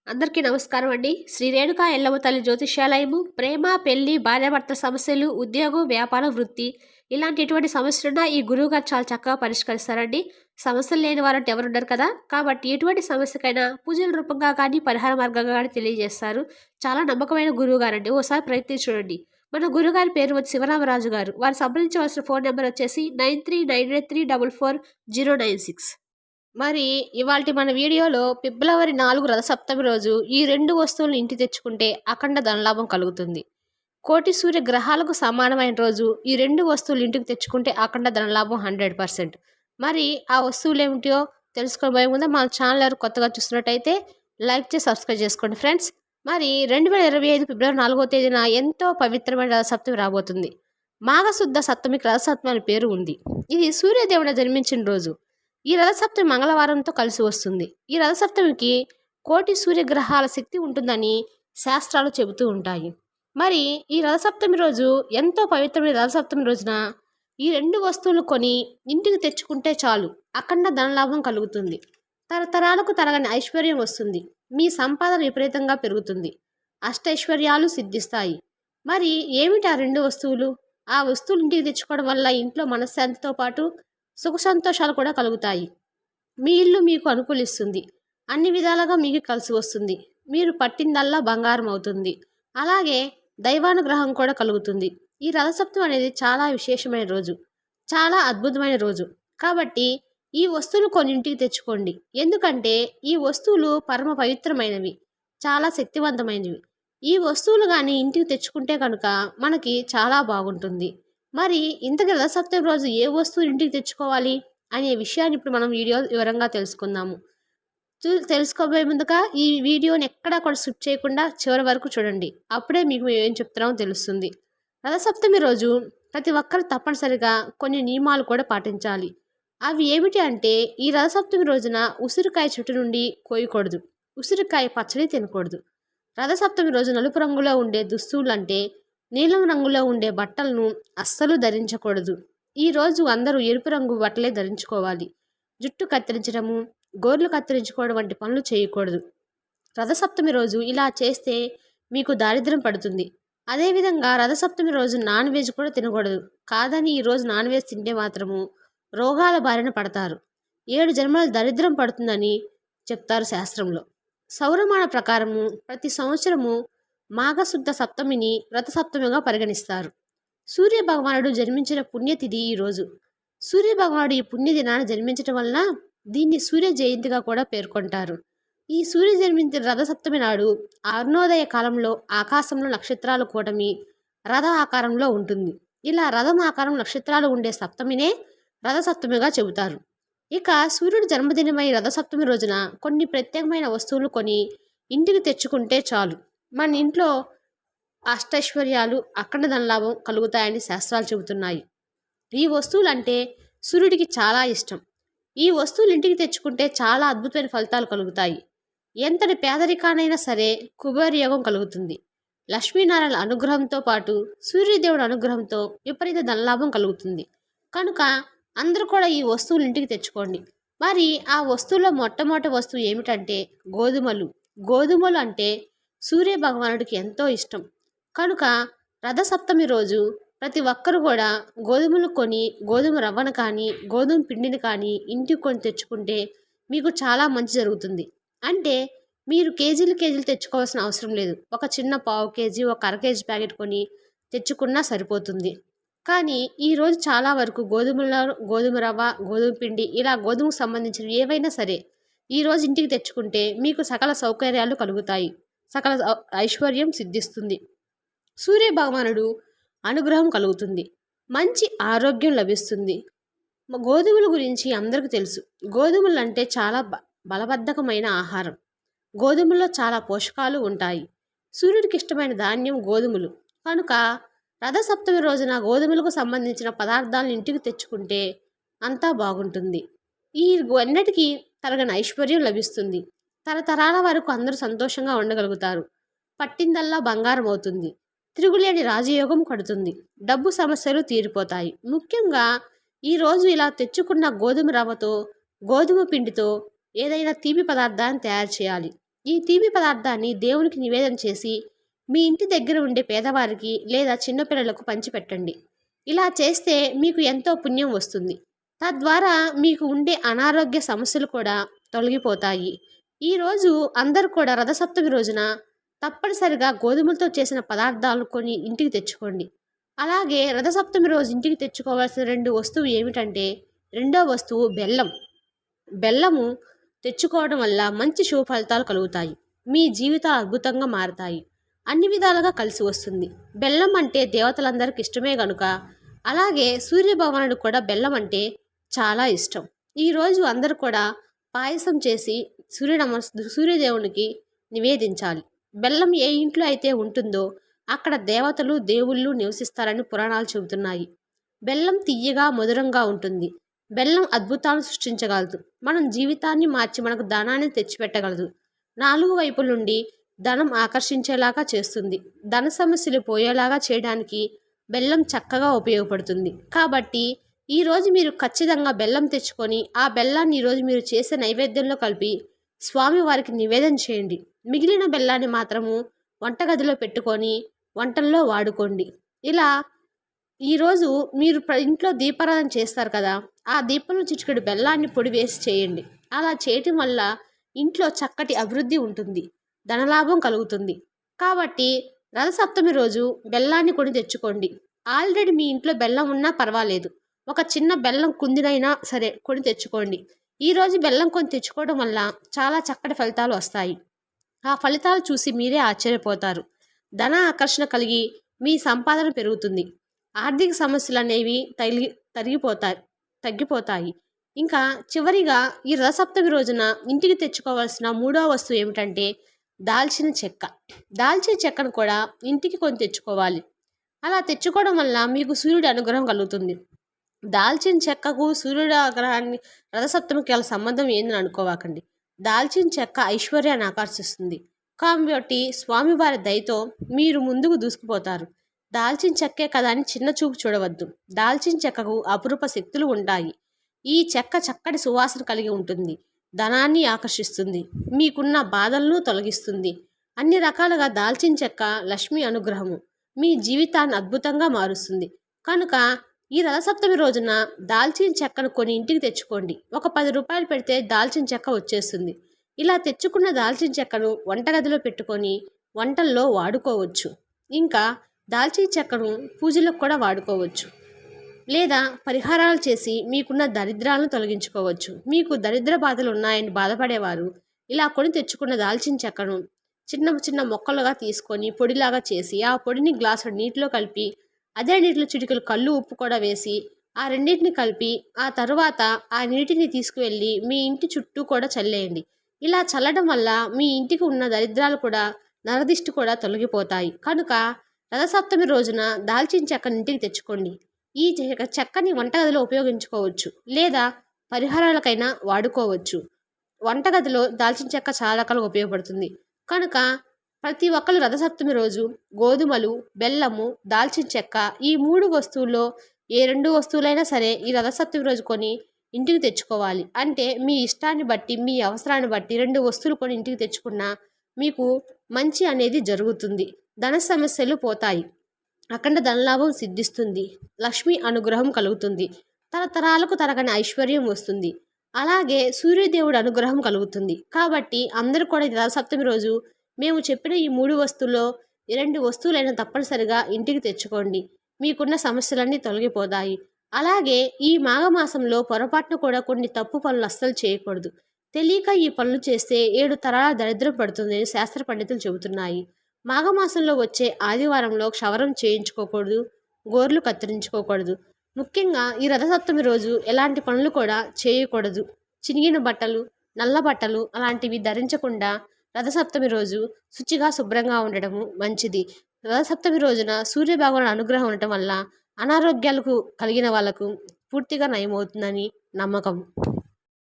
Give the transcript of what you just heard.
అందరికీ నమస్కారం అండి. శ్రీ రేణుకా ఎల్లమ్మ తల్లి జ్యోతిష్యాలయము ప్రేమ, పెళ్లి, భార్యాభర్తల సమస్యలు, ఉద్యోగం, వ్యాపారం, వృత్తి ఇలాంటి ఎటువంటి సమస్యలున్నా ఈ గురువుగారు చాలా చక్కగా పరిష్కరిస్తారండి. సమస్యలు లేని వారంటే ఎవరుండరు కదా! కాబట్టి ఎటువంటి సమస్యకైనా పూజల రూపంగా కానీ, పరిహార మార్గంగా కానీ తెలియజేస్తారు. చాలా నమ్మకమైన గురువుగారండి. ఓసారి ప్రయత్నించి చూడండి. మన గురువుగారి పేరు వచ్చి శివరామరాజు గారు. వారు సంప్రదించవలసిన ఫోన్ నెంబర్ వచ్చేసి 9398344096. మరి ఇవాల్టి మన వీడియోలో ఫిబ్రవరి 4 రథసప్తమి రోజు ఈ 2 వస్తువులను ఇంటికి తెచ్చుకుంటే అఖండ ధనలాభం కలుగుతుంది. కోటి సూర్య గ్రహాలకు సమానమైన రోజు ఈ 2 వస్తువులు ఇంటికి తెచ్చుకుంటే అఖండ ధనలాభం 100%. మరి ఆ వస్తువులు ఏమిటో తెలుసుకోబోయే ముందు మన ఛానల్ ఎవరు కొత్తగా చూస్తున్నట్టయితే లైక్ చేసి సబ్స్క్రైబ్ చేసుకోండి ఫ్రెండ్స్. మరి 2025 ఫిబ్రవరి 4వ తేదీన ఎంతో పవిత్రమైన రథసప్తమి రాబోతుంది. మాఘశుద్ధ సప్తమికి రథసప్తమి అనే పేరు ఉంది. ఇది సూర్యదేవుడు జన్మించిన రోజు. ఈ రథసప్తమి మంగళవారంతో కలిసి వస్తుంది. ఈ రథసప్తమికి కోటి సూర్యగ్రహాల శక్తి ఉంటుందని శాస్త్రాలు చెబుతూ ఉంటాయి. మరి ఈ రథసప్తమి రోజు ఎంతో పవిత్రమైన రథసప్తమి రోజున ఈ 2 వస్తువులు కొని ఇంటికి తెచ్చుకుంటే చాలు అఖండ ధనలాభం కలుగుతుంది. తరతరాలకు తరగని ఐశ్వర్యం వస్తుంది. మీ సంపాదన విపరీతంగా పెరుగుతుంది. అష్టైశ్వర్యాలు సిద్ధిస్తాయి. మరి ఏమిటి ఆ 2 వస్తువులు? ఆ వస్తువులు ఇంటికి తెచ్చుకోవడం వల్ల ఇంట్లో మనశ్శాంతితో పాటు సుఖ సంతోషాలు కూడా కలుగుతాయి. మీ ఇల్లు మీకు అనుకూలిస్తుంది. అన్ని విధాలుగా మీకు కలిసి వస్తుంది. మీరు పట్టిందల్లా బంగారం అవుతుంది. అలాగే దైవానుగ్రహం కూడా కలుగుతుంది. ఈ రథసప్తమి అనేది చాలా విశేషమైన రోజు, చాలా అద్భుతమైన రోజు. కాబట్టి ఈ వస్తువులు కొన్నింటికి తెచ్చుకోండి. ఎందుకంటే ఈ వస్తువులు పరమ పవిత్రమైనవి, చాలా శక్తివంతమైనవి. ఈ వస్తువులు కానీ ఇంటికి తెచ్చుకుంటే కనుక మనకి చాలా బాగుంటుంది. మరి ఇంతకీ రథసప్తమి రోజు ఏ వస్తువు ఇంటికి తెచ్చుకోవాలి అనే విషయాన్ని ఇప్పుడు మనం వీడియో వివరంగా తెలుసుకుందాము. తెలుసుకోబోయే ముందుగా ఈ వీడియోని ఎక్కడా కూడా స్కిప్ చేయకుండా చివరి వరకు చూడండి. అప్పుడే మీకు మేము ఏం చెప్తున్నామో తెలుస్తుంది. రథసప్తమి రోజు ప్రతి ఒక్కరు తప్పనిసరిగా కొన్ని నియమాలు కూడా పాటించాలి. అవి ఏమిటి అంటే, ఈ రథసప్తమి రోజున ఉసిరికాయ చెట్టు నుండి కోయకూడదు. ఉసిరికాయ పచ్చడి తినకూడదు. రథసప్తమి రోజు నలుపు రంగులో ఉండే దుస్తువులు అంటే నీలం రంగులో ఉండే బట్టలను అస్సలు ధరించకూడదు. ఈరోజు అందరూ ఎరుపు రంగు బట్టలే ధరించుకోవాలి. జుట్టు కత్తిరించడము, గోర్లు కత్తిరించుకోవడం వంటి పనులు చేయకూడదు. రథసప్తమి రోజు ఇలా చేస్తే మీకు దారిద్ర్యం పడుతుంది. అదేవిధంగా రథసప్తమి రోజు నాన్ వెజ్ కూడా తినకూడదు. కాదని ఈరోజు నాన్ వెజ్ తింటే మాత్రము రోగాల బారిన పడతారు. 7 జన్మల దరిద్రం పడుతుందని చెప్తారు శాస్త్రంలో. సౌరమాన ప్రకారము ప్రతి సంవత్సరము మాఘశుద్ధ సప్తమిని రథసప్తమిగా పరిగణిస్తారు. సూర్య భగవానుడు జన్మించిన పుణ్యతిథి ఈరోజు. సూర్య భగవానుడు ఈ పుణ్యదినాన్ని జన్మించడం వలన దీన్ని సూర్య జయంతిగా కూడా పేర్కొంటారు. ఈ సూర్య జన్మించిన రథసప్తమి నాడు అరుణోదయ కాలంలో ఆకాశంలో నక్షత్రాల కూటమి రథ ఆకారంలో ఉంటుంది. ఇలా రథం ఆకారం నక్షత్రాలు ఉండే సప్తమినే రథసప్తమిగా చెబుతారు. ఇక సూర్యుడు జన్మదినమై రథసప్తమి రోజున కొన్ని ప్రత్యేకమైన వస్తువులు కొని ఇంటికి తెచ్చుకుంటే చాలు మన ఇంట్లో అష్టైశ్వర్యాలు, అఖండ ధనలాభం కలుగుతాయని శాస్త్రాలు చెబుతున్నాయి. ఈ వస్తువులు అంటే సూర్యుడికి చాలా ఇష్టం. ఈ వస్తువులు ఇంటికి తెచ్చుకుంటే చాలా అద్భుతమైన ఫలితాలు కలుగుతాయి. ఎంతటి పేదరికానైనా సరే కుబేర యోగం కలుగుతుంది. లక్ష్మీనారాయణ అనుగ్రహంతో పాటు సూర్యదేవుడి అనుగ్రహంతో విపరీత ధనలాభం కలుగుతుంది. కనుక అందరూ కూడా ఈ వస్తువులు ఇంటికి తెచ్చుకోండి. మరి ఆ వస్తువులో మొట్టమొదటి వస్తువు ఏమిటంటే గోధుమలు. గోధుమలు అంటే సూర్య భగవానుడికి ఎంతో ఇష్టం. కనుక రథసప్తమి రోజు ప్రతి ఒక్కరు కూడా గోధుమలు కొని, గోధుమ రవ్వను కానీ, గోధుమ పిండిని కానీ ఇంటికి కొని తెచ్చుకుంటే మీకు చాలా మంచి జరుగుతుంది. అంటే మీరు కేజీలు తెచ్చుకోవాల్సిన అవసరం లేదు. ఒక చిన్న పావు కేజీ, ఒక అర కేజీ ప్యాకెట్ కొని తెచ్చుకున్నా సరిపోతుంది. కానీ ఈరోజు చాలా వరకు గోధుమ రవ్వ, గోధుమ పిండి ఇలా గోధుమకు సంబంధించినవి ఏవైనా సరే ఈరోజు ఇంటికి తెచ్చుకుంటే మీకు సకల సౌకర్యాలు కలుగుతాయి. సకల ఐశ్వర్యం సిద్ధిస్తుంది. సూర్య భగవానుడు అనుగ్రహం కలుగుతుంది. మంచి ఆరోగ్యం లభిస్తుంది. గోధుమల గురించి అందరికీ తెలుసు. గోధుమలు అంటే చాలా బలబద్ధకమైన ఆహారం. గోధుమల్లో చాలా పోషకాలు ఉంటాయి. సూర్యుడికి ఇష్టమైన ధాన్యం గోధుమలు. కనుక రథసప్తమి రోజున గోధుమలకు సంబంధించిన పదార్థాలను ఇంటికి తెచ్చుకుంటే అంతా బాగుంటుంది. ఈ అన్నిటికీ తరగని ఐశ్వర్యం లభిస్తుంది. తరతరాల వరకు అందరూ సంతోషంగా ఉండగలుగుతారు. పట్టిందల్లా బంగారం అవుతుంది. తిరుగులేని రాజయోగం కడుతుంది. డబ్బు సమస్యలు తీరిపోతాయి. ముఖ్యంగా ఈరోజు ఇలా తెచ్చుకున్న గోధుమ రవ్వతో, గోధుమ పిండితో ఏదైనా తీపి పదార్థాన్ని తయారు చేయాలి. ఈ తీపి పదార్థాన్ని దేవునికి నివేదన చేసి మీ ఇంటి దగ్గర ఉండే పేదవారికి లేదా చిన్నపిల్లలకు పంచిపెట్టండి. ఇలా చేస్తే మీకు ఎంతో పుణ్యం వస్తుంది. తద్వారా మీకు ఉండే అనారోగ్య సమస్యలు కూడా తొలగిపోతాయి. ఈరోజు అందరూ కూడా రథసప్తమి రోజున తప్పనిసరిగా గోధుమలతో చేసిన పదార్థాలు కొన్ని ఇంటికి తెచ్చుకోండి. అలాగే రథసప్తమి రోజు ఇంటికి తెచ్చుకోవాల్సిన 2 వస్తువు ఏమిటంటే, రెండో వస్తువు బెల్లం. బెల్లము తెచ్చుకోవడం వల్ల మంచి శుభ ఫలితాలు కలుగుతాయి. మీ జీవితాలు అద్భుతంగా మారతాయి. అన్ని విధాలుగా కలిసి వస్తుంది. బెల్లం అంటే దేవతలందరికీ ఇష్టమే గనుక, అలాగే సూర్యభగవానుడికి కూడా బెల్లం అంటే చాలా ఇష్టం. ఈరోజు అందరూ కూడా పాయసం చేసి సూర్యదేవునికి నివేదించాలి. బెల్లం ఏ ఇంట్లో అయితే ఉంటుందో అక్కడ దేవతలు దేవుళ్ళు నివసిస్తారని పురాణాలు చెబుతున్నాయి. బెల్లం తియ్యగా మధురంగా ఉంటుంది. బెల్లం అద్భుతాలను సృష్టించగలదు. మనం జీవితాన్ని మార్చి మనకు ధనాన్ని తెచ్చిపెట్టగలదు. 4 వైపుల నుండి ధనం ఆకర్షించేలాగా చేస్తుంది. ధన సమస్యలు పోయేలాగా చేయడానికి బెల్లం చక్కగా ఉపయోగపడుతుంది. కాబట్టి ఈరోజు మీరు ఖచ్చితంగా బెల్లం తెచ్చుకొని ఆ బెల్లాన్ని ఈరోజు మీరు చేసే నైవేద్యంలో కలిపి స్వామివారికి నివేదన చేయండి. మిగిలిన బెల్లాన్ని మాత్రము వంటగదిలో పెట్టుకొని వంటల్లో వాడుకోండి. ఇలా ఈరోజు మీరు ఇంట్లో దీపారాధన చేస్తారు కదా, ఆ దీపంలో చిటికెడు బెల్లాన్ని పొడి వేసి చేయండి. అలా చేయటం వల్ల ఇంట్లో చక్కటి అభివృద్ధి ఉంటుంది, ధనలాభం కలుగుతుంది. కాబట్టి రథసప్తమి రోజు బెల్లాన్ని కొని తెచ్చుకోండి. ఆల్రెడీ మీ ఇంట్లో బెల్లం ఉన్నా పర్వాలేదు, ఒక చిన్న బెల్లం కుందినైనా సరే కొని తెచ్చుకోండి. ఈరోజు బెల్లం కొని తెచ్చుకోవడం వల్ల చాలా చక్కటి ఫలితాలు వస్తాయి. ఆ ఫలితాలు చూసి మీరే ఆశ్చర్యపోతారు. ధన ఆకర్షణ కలిగి మీ సంపాదన పెరుగుతుంది. ఆర్థిక సమస్యలు అనేవి తగ్గిపోతాయి. ఇంకా చివరిగా ఈ రథసప్తమి రోజున ఇంటికి తెచ్చుకోవాల్సిన 3వ వస్తువు ఏమిటంటే దాల్చిన చెక్క. దాల్చిన చెక్కను కూడా ఇంటికి కొని తెచ్చుకోవాలి. అలా తెచ్చుకోవడం వల్ల మీకు సూర్యుడి అనుగ్రహం కలుగుతుంది. దాల్చిన చెక్కకు సూర్యుడి ఆగ్రహాన్ని రథసప్తమికి గల సంబంధం ఏందని అనుకోవాకండి. దాల్చిన చెక్క ఐశ్వర్యాన్ని ఆకర్షిస్తుంది. కాబట్టి స్వామివారి దయతో మీరు ముందుకు దూసుకుపోతారు. దాల్చిన చెక్కే కదా అని చిన్న చూపు చూడవద్దు. దాల్చిన చెక్కకు అపురూప శక్తులు ఉంటాయి. ఈ చెక్క చక్కటి సువాసన కలిగి ఉంటుంది. ధనాన్ని ఆకర్షిస్తుంది. మీకున్న బాధలను తొలగిస్తుంది. అన్ని రకాలుగా దాల్చిన చెక్క లక్ష్మి అనుగ్రహము మీ జీవితాన్ని అద్భుతంగా మారుస్తుంది. కనుక ఈ రథసప్తమి రోజున దాల్చిన చెక్కను కొని ఇంటికి తెచ్చుకోండి. ఒక 10 రూపాయలు పెడితే దాల్చిన చెక్క వచ్చేస్తుంది. ఇలా తెచ్చుకున్న దాల్చిన చెక్కను వంటగదిలో పెట్టుకొని వంటల్లో వాడుకోవచ్చు. ఇంకా దాల్చిన చెక్కను పూజలకు కూడా వాడుకోవచ్చు. లేదా పరిహారాలు చేసి మీకున్న దరిద్రాలను తొలగించుకోవచ్చు. మీకు దరిద్ర బాధలు ఉన్నాయని బాధపడేవారు ఇలా కొని తెచ్చుకున్న దాల్చిన చెక్కను చిన్న చిన్న మొక్కలుగా తీసుకొని పొడిలాగా చేసి ఆ పొడిని గ్లాసు నీటిలో కలిపి అదే నీటిలో చిటికెలు కళ్ళు ఉప్పు కూడా వేసి ఆ రెండింటిని కలిపి ఆ తరువాత ఆ నీటిని తీసుకువెళ్ళి మీ ఇంటి చుట్టూ కూడా చల్లేయండి. ఇలా చల్లడం వల్ల మీ ఇంటికి ఉన్న దరిద్రాలు కూడా నరదిష్టి కూడా తొలగిపోతాయి. కనుక రథసప్తమి రోజున దాల్చిన చెక్కని ఇంటికి తెచ్చుకోండి. ఈ చెక్కని వంటగదిలో ఉపయోగించుకోవచ్చు లేదా పరిహారాలకైనా వాడుకోవచ్చు. వంటగదిలో దాల్చిన చెక్క చాలా రకాలుగా ఉపయోగపడుతుంది. కనుక ప్రతి ఒక్కరు రథసప్తమి రోజు గోధుమలు, బెల్లము, దాల్చిన చెక్క ఈ 3 వస్తువుల్లో ఏ 2 వస్తువులైనా సరే ఈ రథసప్తమి రోజు కొని ఇంటికి తెచ్చుకోవాలి. అంటే మీ ఇష్టాన్ని బట్టి మీ అవసరాన్ని బట్టి 2 వస్తువులు కొని ఇంటికి తెచ్చుకున్నా మీకు మంచి అనేది జరుగుతుంది. ధన సమస్యలు పోతాయి. అఖండ ధనలాభం సిద్ధిస్తుంది. లక్ష్మి అనుగ్రహం కలుగుతుంది. తరతరాలకు తరగని ఐశ్వర్యం వస్తుంది. అలాగే సూర్యదేవుడు అనుగ్రహం కలుగుతుంది. కాబట్టి అందరూ కూడా రథసప్తమి రోజు మేము చెప్పిన ఈ 3 వస్తువుల్లో 2 వస్తువులైనా తప్పనిసరిగా ఇంటికి తెచ్చుకోండి. మీకున్న సమస్యలన్నీ తొలగిపోతాయి. అలాగే ఈ మాఘమాసంలో పొరపాటున కూడా కొన్ని తప్పు పనులు అస్సలు చేయకూడదు. తెలియక ఈ పనులు చేస్తే 7 తరాల దరిద్రం పడుతుందని శాస్త్ర పండితులు చెబుతున్నాయి. మాఘమాసంలో వచ్చే ఆదివారంలో క్షవరం చేయించుకోకూడదు, గోర్లు కత్తిరించుకోకూడదు. ముఖ్యంగా ఈ రథసప్తమి రోజు ఎలాంటి పనులు కూడా చేయకూడదు. చినిగిన బట్టలు, నల్ల బట్టలు అలాంటివి ధరించకుండా రథసప్తమి రోజు శుచిగా శుభ్రంగా ఉండటము మంచిది. రథసప్తమి రోజున సూర్యభగవానుడి అనుగ్రహం ఉండటం వల్ల అనారోగ్యాలకు కలిగిన వాళ్ళకు పూర్తిగా నయమవుతుందని నమ్మకం.